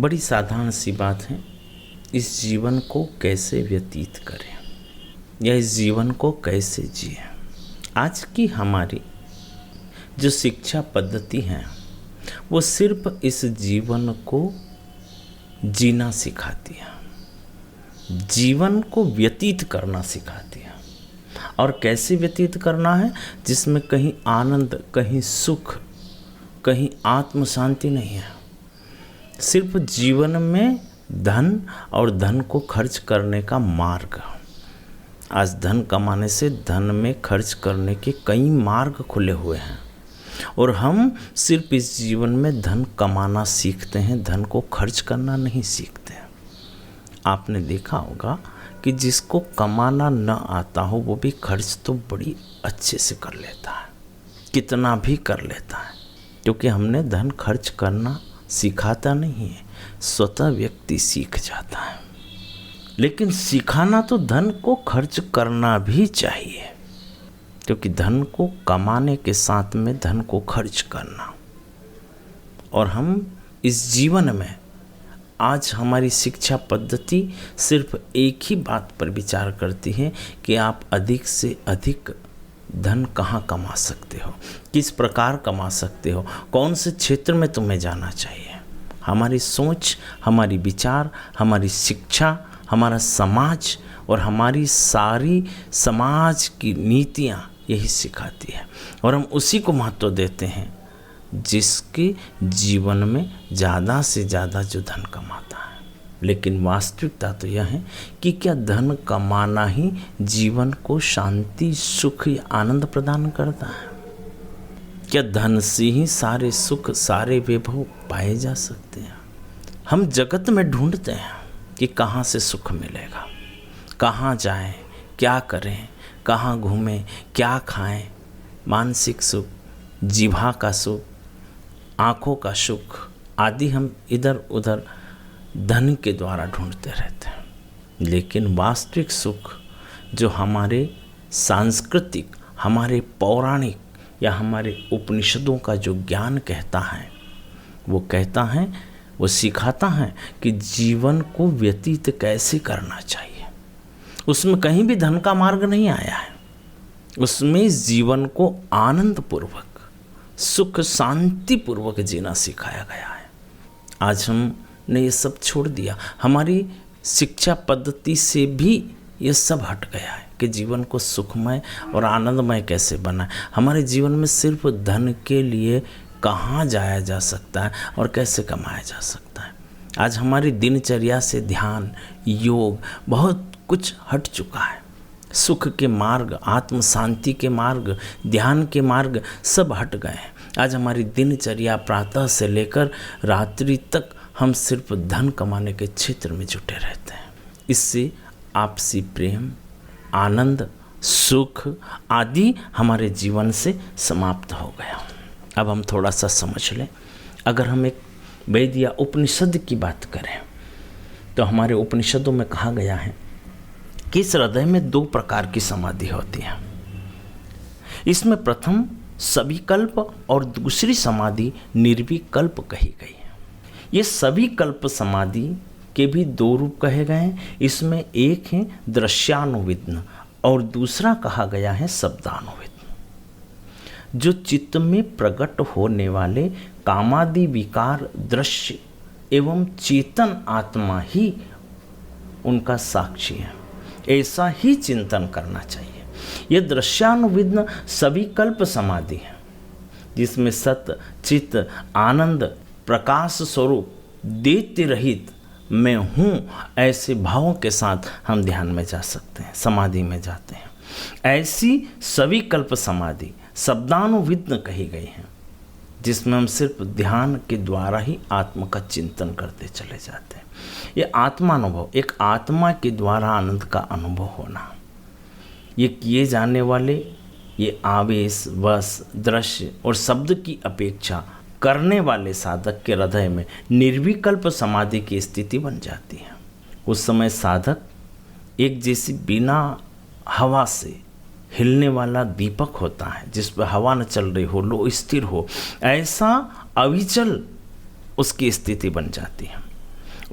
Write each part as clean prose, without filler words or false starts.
बड़ी साधारण सी बात है, इस जीवन को कैसे व्यतीत करें या इस जीवन को कैसे जिए। आज की हमारी जो शिक्षा पद्धति है वो सिर्फ इस जीवन को जीना सिखाती है, जीवन को व्यतीत करना सिखाती है। और कैसे व्यतीत करना है, जिसमें कहीं आनंद, कहीं सुख, कहीं आत्म शांति नहीं है। सिर्फ जीवन में धन और धन को खर्च करने का मार्ग। आज धन कमाने से धन में खर्च करने के कई मार्ग खुले हुए हैं और हम सिर्फ इस जीवन में धन कमाना सीखते हैं, धन को खर्च करना नहीं सीखते। आपने देखा होगा कि जिसको कमाना न आता हो वो भी खर्च तो बड़ी अच्छे से कर लेता है, कितना भी कर लेता है, क्योंकि हमने धन खर्च करना सिखाता नहीं है, स्वतः व्यक्ति सीख जाता है। लेकिन सिखाना तो धन को खर्च करना भी चाहिए, क्योंकि धन को कमाने के साथ में धन को खर्च करना। और हम इस जीवन में आज हमारी शिक्षा पद्धति सिर्फ एक ही बात पर विचार करती है कि आप अधिक से अधिक धन कहाँ कमा सकते हो, किस प्रकार कमा सकते हो, कौन से क्षेत्र में तुम्हें जाना चाहिए। हमारी सोच, हमारी विचार, हमारी शिक्षा, हमारा समाज और हमारी सारी समाज की नीतियाँ यही सिखाती है और हम उसी को महत्व देते हैं जिसके जीवन में ज़्यादा से ज़्यादा जो धन कमाता है। लेकिन वास्तविकता तो यह है कि क्या धन कमाना ही जीवन को शांति, सुख या आनंद प्रदान करता है? क्या धन से ही सारे सुख, सारे वैभव पाए जा सकते हैं? हम जगत में ढूंढते हैं कि कहाँ से सुख मिलेगा, कहाँ जाएं, क्या करें, कहाँ घूमें, क्या खाएं। मानसिक सुख, जीवा का सुख, आँखों का सुख आदि हम इधर उधर धन के द्वारा ढूंढते रहते हैं। लेकिन वास्तविक सुख जो हमारे सांस्कृतिक, हमारे पौराणिक या हमारे उपनिषदों का जो ज्ञान कहता है, वो कहता है, वो सिखाता है कि जीवन को व्यतीत कैसे करना चाहिए। उसमें कहीं भी धन का मार्ग नहीं आया है, उसमें जीवन को आनंद पूर्वक, सुख शांति पूर्वक जीना सिखाया गया है। आज हमने ये सब छोड़ दिया, हमारी शिक्षा पद्धति से भी ये सब हट गया है कि जीवन को सुखमय और आनंदमय कैसे बनाए। हमारे जीवन में सिर्फ धन के लिए कहाँ जाया जा सकता है और कैसे कमाया जा सकता है। आज हमारी दिनचर्या से ध्यान, योग, बहुत कुछ हट चुका है। सुख के मार्ग, आत्म शांति के मार्ग, ध्यान के मार्ग सब हट गए हैं। आज हमारी दिनचर्या प्रातः से लेकर रात्रि तक हम सिर्फ धन कमाने के क्षेत्र में जुटे रहते हैं। इससे आपसी प्रेम, आनंद, सुख आदि हमारे जीवन से समाप्त हो गया। अब हम थोड़ा सा समझ लें। अगर हम एक वेद या उपनिषद की बात करें तो हमारे उपनिषदों में कहा गया है कि इस हृदय में 2 प्रकार की समाधि होती है। इसमें प्रथम सविकल्प और दूसरी समाधि निर्विकल्प कही गई है। ये सविकल्प समाधि के भी 2 रूप कहे गए हैं। इसमें एक है दृश्यानुविद्न और दूसरा कहा गया है शब्दानुविद्न। जो चित्त में प्रकट होने वाले कामादि विकार, दृश्य एवं चेतन आत्मा ही उनका साक्षी है, ऐसा ही चिंतन करना चाहिए। यह दृश्यानुविद्न सविकल्प समाधि है, जिसमें सत, चित्त, आनंद, प्रकाश स्वरूप, दैत्य रहित मैं हूँ, ऐसे भावों के साथ हम ध्यान में जा सकते हैं, समाधि में जाते हैं। ऐसी सविकल्प समाधि शब्दानुविद्न कही गई है, जिसमें हम सिर्फ ध्यान के द्वारा ही आत्मा का चिंतन करते चले जाते हैं। ये आत्मानुभव, एक आत्मा के द्वारा आनंद का अनुभव होना, ये किए जाने वाले ये आवेश, वश, दृश्य और शब्द की अपेक्षा करने वाले साधक के हृदय में निर्विकल्प समाधि की स्थिति बन जाती है। उस समय साधक एक जैसी बिना हवा से हिलने वाला दीपक होता है, जिस पर हवा न चल रही हो, लो स्थिर हो, ऐसा अविचल उसकी स्थिति बन जाती है।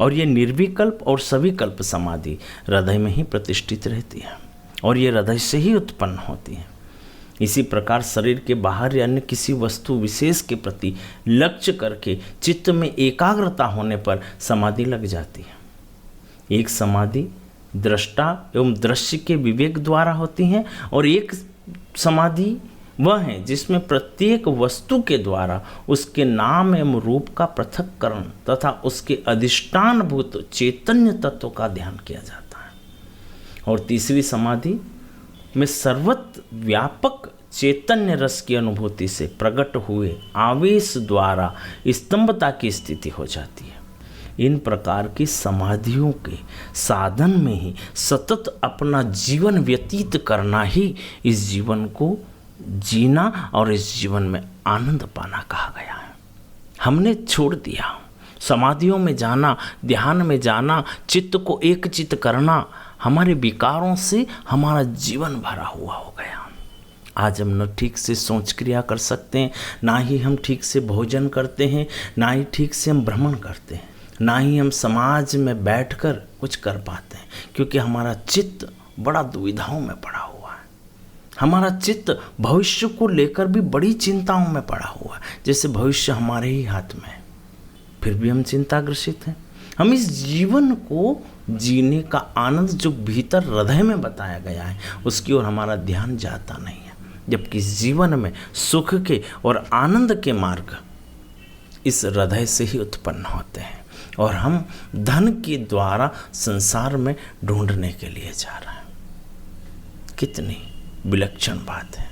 और ये निर्विकल्प और सविकल्प समाधि हृदय में ही प्रतिष्ठित रहती है और ये हृदय से ही उत्पन्न होती है। इसी प्रकार शरीर के बाहर या अन्य किसी वस्तु विशेष के प्रति लक्ष्य करके चित्त में एकाग्रता होने पर समाधि लग जाती है। एक समाधि दृष्टा एवं दृश्य के विवेक द्वारा होती है और एक समाधि वह है जिसमें प्रत्येक वस्तु के द्वारा उसके नाम एवं रूप का पृथक्करण तथा उसके अधिष्ठानभूत चैतन्य तत्व का ध्यान किया जाता है। और तीसरी समाधि में सर्वत्र व्यापक चैतन्य रस की अनुभूति से प्रकट हुए आवेश द्वारा स्तंभता की स्थिति हो जाती है। इन प्रकार की समाधियों के साधन में ही सतत अपना जीवन व्यतीत करना ही इस जीवन को जीना और इस जीवन में आनंद पाना कहा गया है। हमने छोड़ दिया समाधियों में जाना, ध्यान में जाना, चित्त को एक चित्त करना, हमारे विकारों से हमारा जीवन भरा हुआ हो गया। आज हम न ठीक से सोच क्रिया कर सकते हैं, ना ही हम ठीक से भोजन करते हैं, ना ही ठीक से हम भ्रमण करते हैं, ना ही हम समाज में बैठकर कुछ कर पाते हैं, क्योंकि हमारा चित्त बड़ा दुविधाओं में पड़ा हुआ है। हमारा चित्त भविष्य को लेकर भी बड़ी चिंताओं में पड़ा हुआ है, जैसे भविष्य हमारे ही हाथ में है, फिर भी हम चिंताग्रसित हैं। हम इस जीवन को जीने का आनंद जो भीतर हृदय में बताया गया है उसकी ओर हमारा ध्यान जाता नहीं है, जबकि इस जीवन में सुख के और आनंद के मार्ग इस हृदय से ही उत्पन्न होते हैं और हम धन के द्वारा संसार में ढूंढने के लिए जा रहे हैं। कितनी विलक्षण बात है।